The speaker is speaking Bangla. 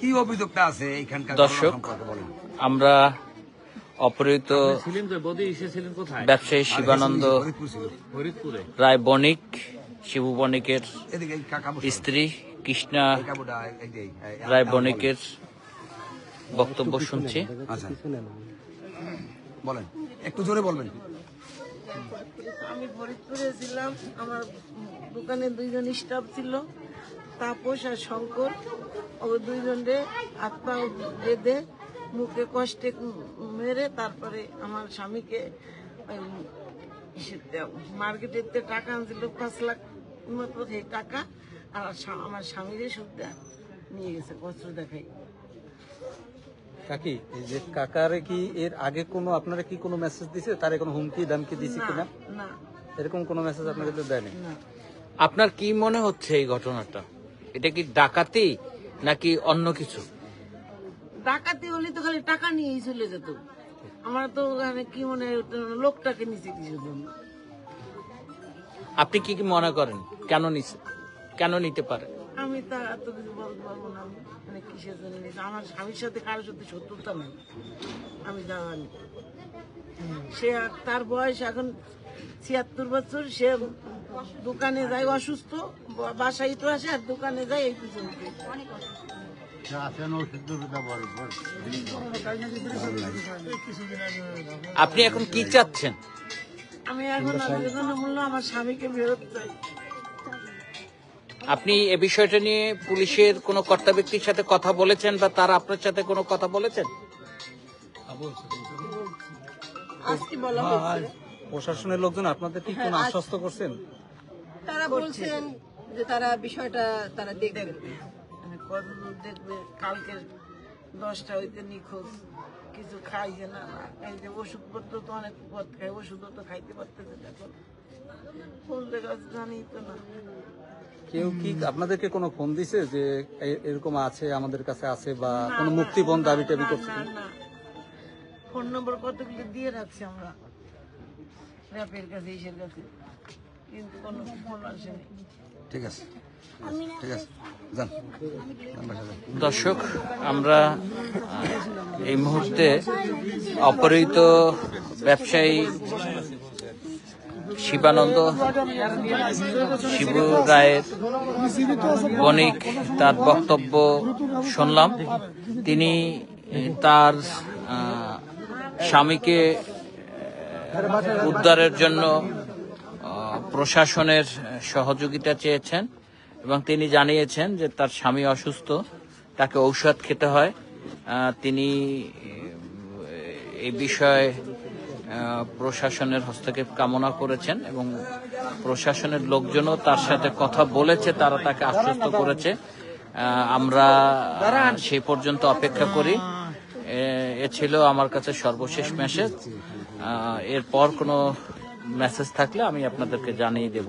কি অভিযোগটা আছে এখানকার দর্শক, আমরা অপহৃত ব্যবসায়ী শিবানন্দ রায় বণিক, শিবু বণিকের স্ত্রী কৃষ্ণা রায় বণিকের বক্তব্য শুনছি। বলেন, একটু জোরে বলবেন। আমি ফরিদপুরে ছিলাম, আমার দোকানে দুইজন স্টাফ ছিল, তাপস আর শঙ্কর। ও দুইজনে হাত পা বেঁধে মুখে কষ্টে মেরে তারপরে আমার স্বামীকে মার্কেটেতে টাকা আনছিল 5 লাখ মতো, সেই টাকা আর আমার স্বামীরে সুদ্ধা নিয়ে গেছে কষ্ট দেখাই। কাকি, এই যে কাকারে কি এর আগে কোনো আপনারা কি কোনো মেসেজ দিছে, তার কোনো হুমকি দামকি দিছে কিনা? না, এরকম কোনো মেসেজ আপনাদের দেয়নি? না। আপনার কি মনে হচ্ছে এই ঘটনাটা? এটা কি ডাকাতি নাকি অন্য কিছু? ডাকাতি হলে তো খালি টাকা নিয়েই চলে যেত। আমার তো কি মনে হয় লোকটাকে নিচে কিছু জন্য। আপনি কি মনে করেন কেন নিছে, কেন নিতে পারে? আমি তা এত কিছু বলতে পারবো না, মানে কিসের জন্য নিয়েছে। আমার স্বামীর সাথে কারোর সাথে শত্রুতা নেই, আমি জানি। সে তার বয়স এখন 76 বছর। সে দোকানে যায় অসুস্থ, বাসায় তো আসে আর দোকানে যায় এই পিছনে। আপনি এখন কি চাচ্ছেন? আমি এখন মূল্য আমার স্বামীকে ফেরত চাই। আপনি এ বিষয়টা নিয়ে পুলিশের কোনো কর্তা ব্যক্তির সাথে কথা বলেছেন বা তারা আপনার সাথে কোনো কথা বলেছেন? আজকে বলা হয়েছে। প্রশাসনের লোকজন আপনাদের কি কোনো আশ্বস্ত করছেন? তারা বলছেন যে তারা বিষয়টা তারা দেখবে। কতদূর দেখবে? কালকে 10টা হইতে নিখোঁজ, কিছু খাইছে না। এই যে ওষুধপত্র তো অনেক পথ খায়, ওষুধও তো খাইতে পারতেছে এখন। কোন জায়গা জানি তো না। কেউ কি আপনাদেরকে কোনো ফোন দিছে যে এরকম আছে, আমাদের কাছে আছে, বা কোনো মুক্তিপণ দাবি টাবি করছে? না, ফোন নম্বর কতগুলো দিয়ে রাখছি আমরা র্যাপের কাছে, ইসের কাছে, কিন্তু কোনো ফোন আসেনি। ঠিক আছে, ঠিক আছে, যান। দর্শক, আমরা এই মুহূর্তে অপহৃত ব্যবসায়ী শিবানন্দ শিবু রায়ের বণিক তার বক্তব্য শুনলাম। তিনি তার স্বামীকে উদ্ধারের জন্য প্রশাসনের সহযোগিতা চেয়েছেন এবং তিনি জানিয়েছেন যে তার স্বামী অসুস্থ, তাকে ঔষধ খেতে হয়। তিনি এই বিষয়ে প্রশাসনের হস্তক্ষেপ কামনা করেছেন এবং প্রশাসনের লোকজনও তার সাথে কথা বলেছে, তারা তাকে আশ্বস্ত করেছে। আমরা সেই পর্যন্ত অপেক্ষা করি। এ ছিল আমার কাছে সর্বশেষ মেসেজ। এরপর কোনো মেসেজ থাকলে আমি আপনাদেরকে জানিয়ে দেব।